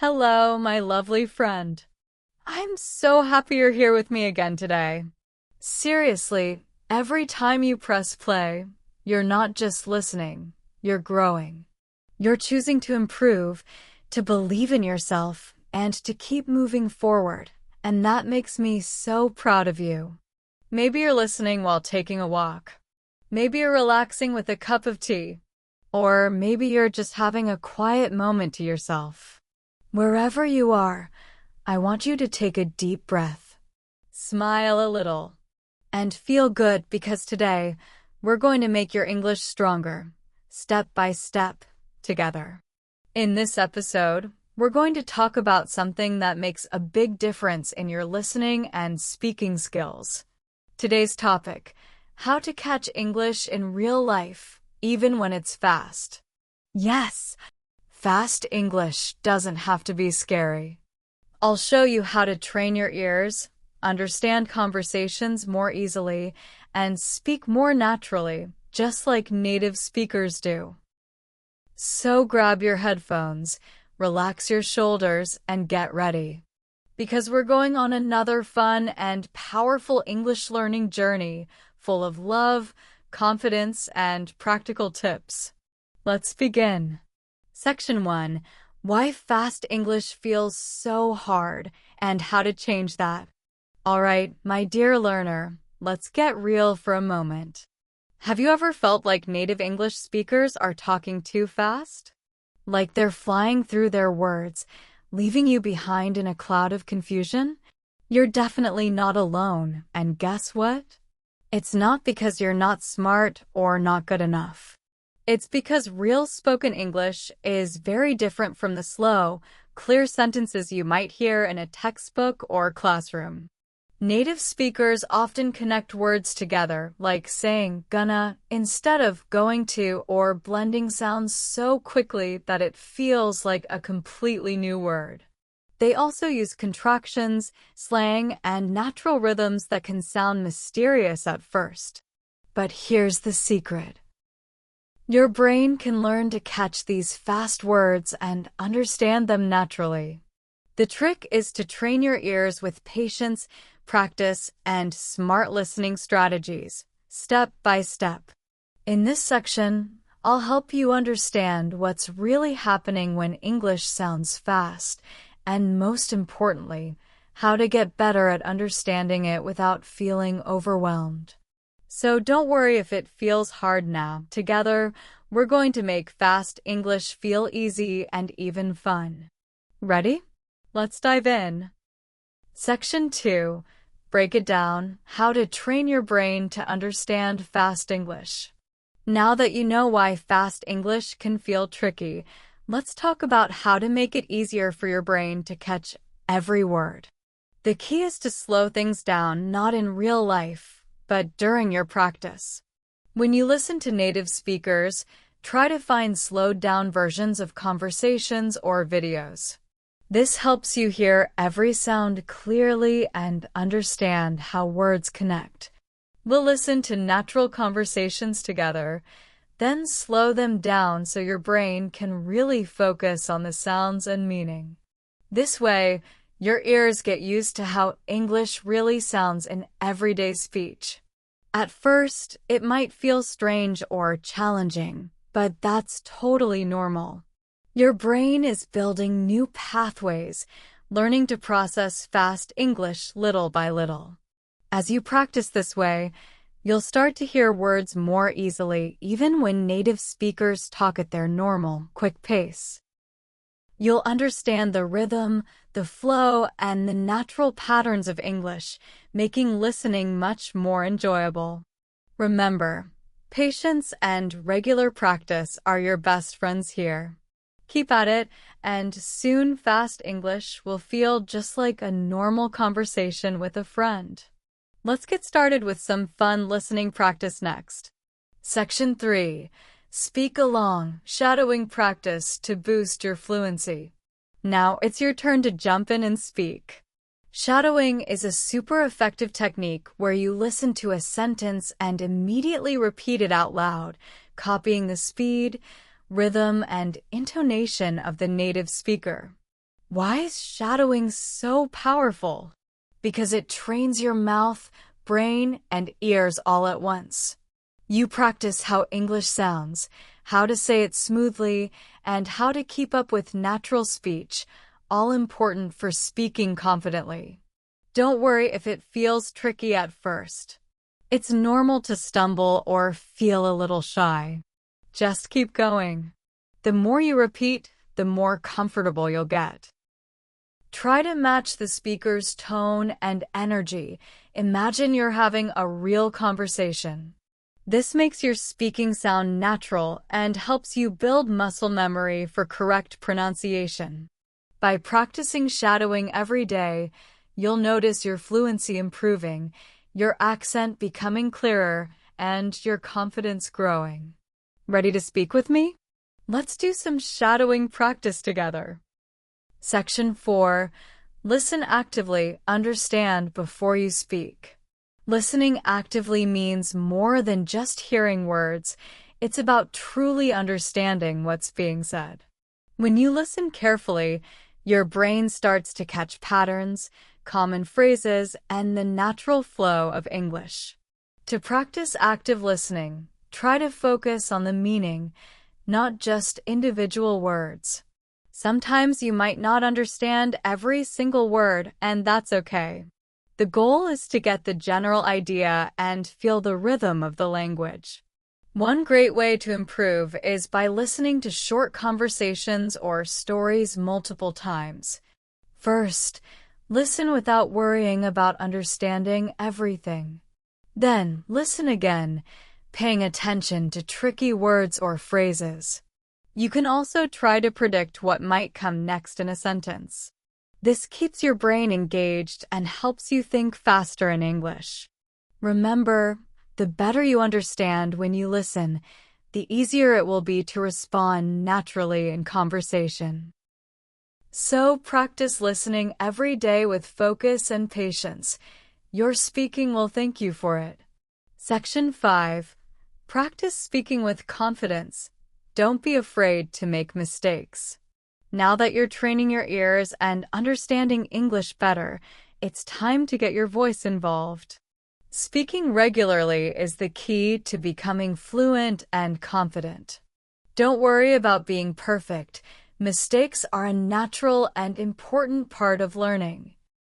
Hello, my lovely friend. I'm so happy you're here with me again today. Seriously, every time you press play, you're not just listening, you're growing. You're choosing to improve, to believe in yourself, and to keep moving forward, and that makes me so proud of you. Maybe you're listening while taking a walk. Maybe you're relaxing with a cup of tea. Or maybe you're just having a quiet moment to yourself. Wherever you are, I want you to take a deep breath, smile a little, and feel good because today we're going to make your English stronger, step by step, together. In this episode, we're going to talk about something that makes a big difference in your listening and speaking skills. Today's topic: how to catch English in real life, even when it's fast. Yes! Fast English doesn't have to be scary. I'll show you how to train your ears, understand conversations more easily, and speak more naturally, just like native speakers do. So grab your headphones, relax your shoulders, and get ready. Because we're going on another fun and powerful English learning journey full of love, confidence, and practical tips. Let's begin. Section 1. Why fast English feels so hard and how to change that. Alright, my dear learner, let's get real for a moment. Have you ever felt like native English speakers are talking too fast? Like they're flying through their words, leaving you behind in a cloud of confusion? You're definitely not alone, and guess what? It's not because you're not smart or not good enough. It's because real spoken English is very different from the slow, clear sentences you might hear in a textbook or classroom. Native speakers often connect words together, like saying gonna instead of going to, or blending sounds so quickly that it feels like a completely new word. They also use contractions, slang, and natural rhythms that can sound mysterious at first. But here's the secret. Your brain can learn to catch these fast words and understand them naturally. The trick is to train your ears with patience, practice, and smart listening strategies, step by step. In this section, I'll help you understand what's really happening when English sounds fast, and most importantly, how to get better at understanding it without feeling overwhelmed. So don't worry if it feels hard now. Together, we're going to make fast English feel easy and even fun. Ready? Let's dive in. Section 2. Break it down. How to train your brain to understand fast English. Now that you know why fast English can feel tricky, let's talk about how to make it easier for your brain to catch every word. The key is to slow things down, not in real life, but during your practice. When you listen to native speakers, try to find slowed-down versions of conversations or videos. This helps you hear every sound clearly and understand how words connect. We'll listen to natural conversations together, then slow them down so your brain can really focus on the sounds and meaning. This way, your ears get used to how English really sounds in everyday speech. At first, it might feel strange or challenging, but that's totally normal. Your brain is building new pathways, learning to process fast English little by little. As you practice this way, you'll start to hear words more easily, even when native speakers talk at their normal, quick pace. You'll understand the rhythm, the flow, and the natural patterns of English, making listening much more enjoyable. Remember, patience and regular practice are your best friends here. Keep at it, and soon fast English will feel just like a normal conversation with a friend. Let's get started with some fun listening practice next. Section 3. Speak along, shadowing practice to boost your fluency. Now it's your turn to jump in and speak. Shadowing is a super effective technique where you listen to a sentence and immediately repeat it out loud, copying the speed, rhythm, and intonation of the native speaker. Why is shadowing so powerful? Because it trains your mouth, brain, and ears all at once. You practice how English sounds, how to say it smoothly, and how to keep up with natural speech, all important for speaking confidently. Don't worry if it feels tricky at first. It's normal to stumble or feel a little shy. Just keep going. The more you repeat, the more comfortable you'll get. Try to match the speaker's tone and energy. Imagine you're having a real conversation. This makes your speaking sound natural and helps you build muscle memory for correct pronunciation. By practicing shadowing every day, you'll notice your fluency improving, your accent becoming clearer, and your confidence growing. Ready to speak with me? Let's do some shadowing practice together. Section 4. Listen actively, understand before you speak. Listening actively means more than just hearing words. It's about truly understanding what's being said. When you listen carefully, your brain starts to catch patterns, common phrases, and the natural flow of English. To practice active listening, try to focus on the meaning, not just individual words. Sometimes you might not understand every single word, and that's okay. The goal is to get the general idea and feel the rhythm of the language. One great way to improve is by listening to short conversations or stories multiple times. First, listen without worrying about understanding everything. Then, listen again, paying attention to tricky words or phrases. You can also try to predict what might come next in a sentence. This keeps your brain engaged and helps you think faster in English. Remember, the better you understand when you listen, the easier it will be to respond naturally in conversation. So practice listening every day with focus and patience. Your speaking will thank you for it. Section 5. Practice speaking with confidence. Don't be afraid to make mistakes. Now that you're training your ears and understanding English better, it's time to get your voice involved. Speaking regularly is the key to becoming fluent and confident. Don't worry about being perfect. Mistakes are a natural and important part of learning.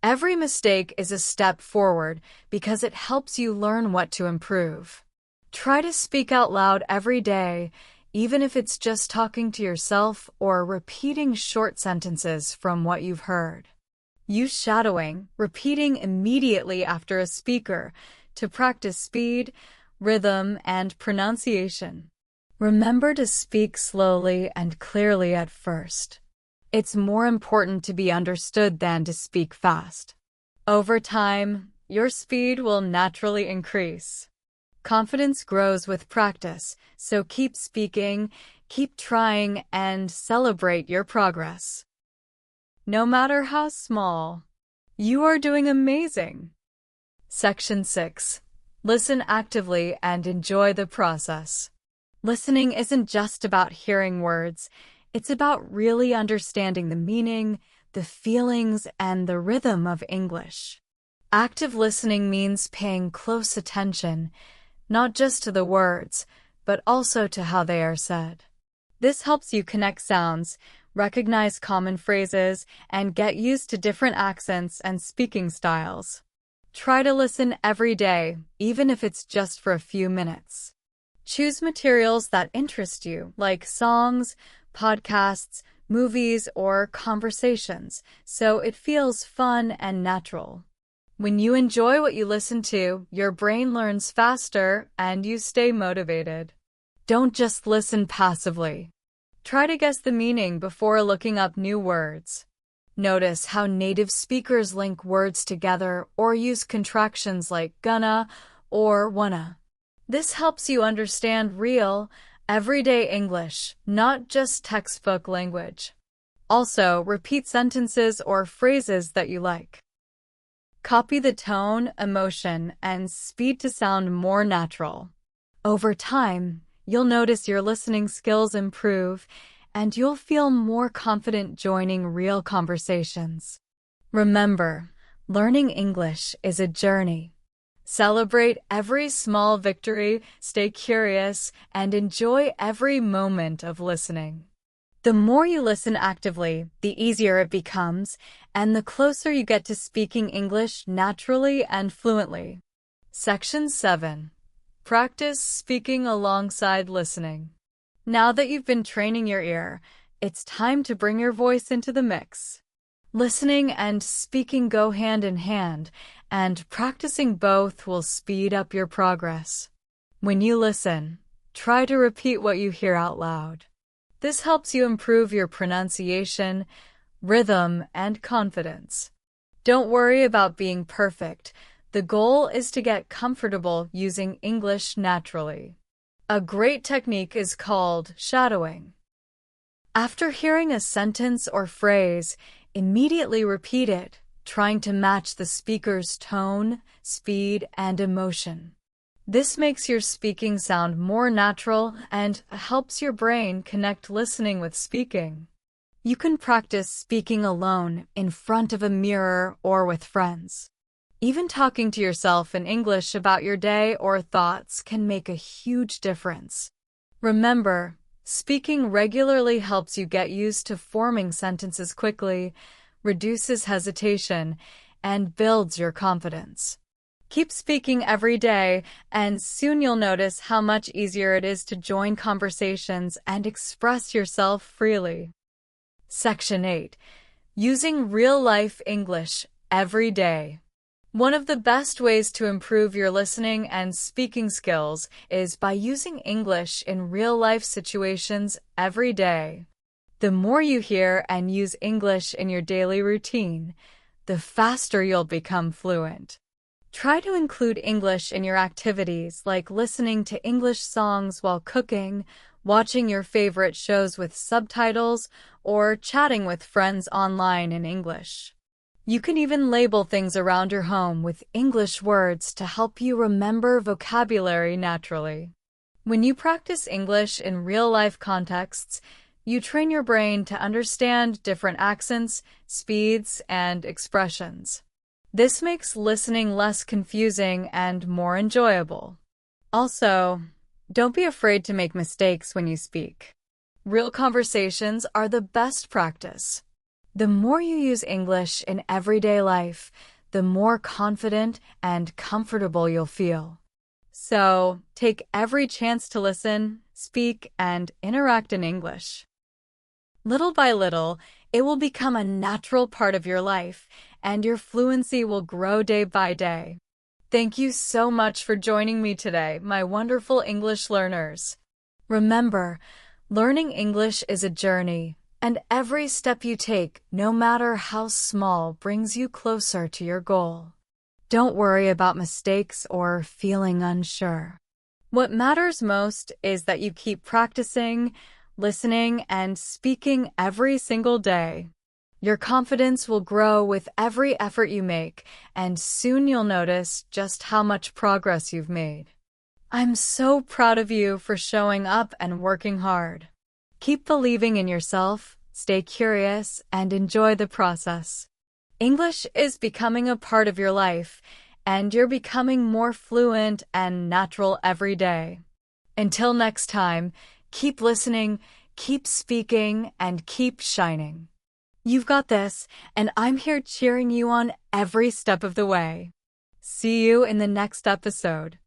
Every mistake is a step forward because it helps you learn what to improve. Try to speak out loud every day, even if it's just talking to yourself or repeating short sentences from what you've heard. Use shadowing, repeating immediately after a speaker, to practice speed, rhythm, and pronunciation. Remember to speak slowly and clearly at first. It's more important to be understood than to speak fast. Over time, your speed will naturally increase. Confidence grows with practice, so keep speaking, keep trying, and celebrate your progress. No matter how small, you are doing amazing. Section 6. Listen actively and enjoy the process. Listening isn't just about hearing words, it's about really understanding the meaning, the feelings, and the rhythm of English. Active listening means paying close attention, not just to the words, but also to how they are said. This helps you connect sounds, recognize common phrases, and get used to different accents and speaking styles. Try to listen every day, even if it's just for a few minutes. Choose materials that interest you, like songs, podcasts, movies, or conversations, so it feels fun and natural. When you enjoy what you listen to, your brain learns faster and you stay motivated. Don't just listen passively. Try to guess the meaning before looking up new words. Notice how native speakers link words together or use contractions like gonna or wanna. This helps you understand real, everyday English, not just textbook language. Also, repeat sentences or phrases that you like. Copy the tone, emotion, and speed to sound more natural. Over time, you'll notice your listening skills improve and you'll feel more confident joining real conversations. Remember, learning English is a journey. Celebrate every small victory, stay curious, and enjoy every moment of listening. The more you listen actively, the easier it becomes, and the closer you get to speaking English naturally and fluently. Section 7. Practice speaking alongside listening. Now that you've been training your ear, it's time to bring your voice into the mix. Listening and speaking go hand in hand, and practicing both will speed up your progress. When you listen, try to repeat what you hear out loud. This helps you improve your pronunciation, rhythm, and confidence. Don't worry about being perfect. The goal is to get comfortable using English naturally. A great technique is called shadowing. After hearing a sentence or phrase, immediately repeat it, trying to match the speaker's tone, speed, and emotion. This makes your speaking sound more natural and helps your brain connect listening with speaking. You can practice speaking alone in front of a mirror or with friends. Even talking to yourself in English about your day or thoughts can make a huge difference. Remember, speaking regularly helps you get used to forming sentences quickly, reduces hesitation, and builds your confidence. Keep speaking every day, and soon you'll notice how much easier it is to join conversations and express yourself freely. Section 8. Using real-life English every day. One of the best ways to improve your listening and speaking skills is by using English in real-life situations every day. The more you hear and use English in your daily routine, the faster you'll become fluent. Try to include English in your activities, like listening to English songs while cooking, watching your favorite shows with subtitles, or chatting with friends online in English. You can even label things around your home with English words to help you remember vocabulary naturally. When you practice English in real-life contexts, you train your brain to understand different accents, speeds, and expressions. This makes listening less confusing and more enjoyable. Also, don't be afraid to make mistakes when you speak. Real conversations are the best practice. The more you use English in everyday life, the more confident and comfortable you'll feel. So, take every chance to listen, speak, and interact in English. Little by little, it will become a natural part of your life, and your fluency will grow day by day. Thank you so much for joining me today, my wonderful English learners. Remember, learning English is a journey, and every step you take, no matter how small, brings you closer to your goal. Don't worry about mistakes or feeling unsure. What matters most is that you keep practicing, listening, and speaking every single day. Your confidence will grow with every effort you make, and soon you'll notice just how much progress you've made. I'm so proud of you for showing up and working hard. Keep believing in yourself, stay curious, and enjoy the process. English is becoming a part of your life, and you're becoming more fluent and natural every day. Until next time, keep listening, keep speaking, and keep shining. You've got this, and I'm here cheering you on every step of the way. See you in the next episode.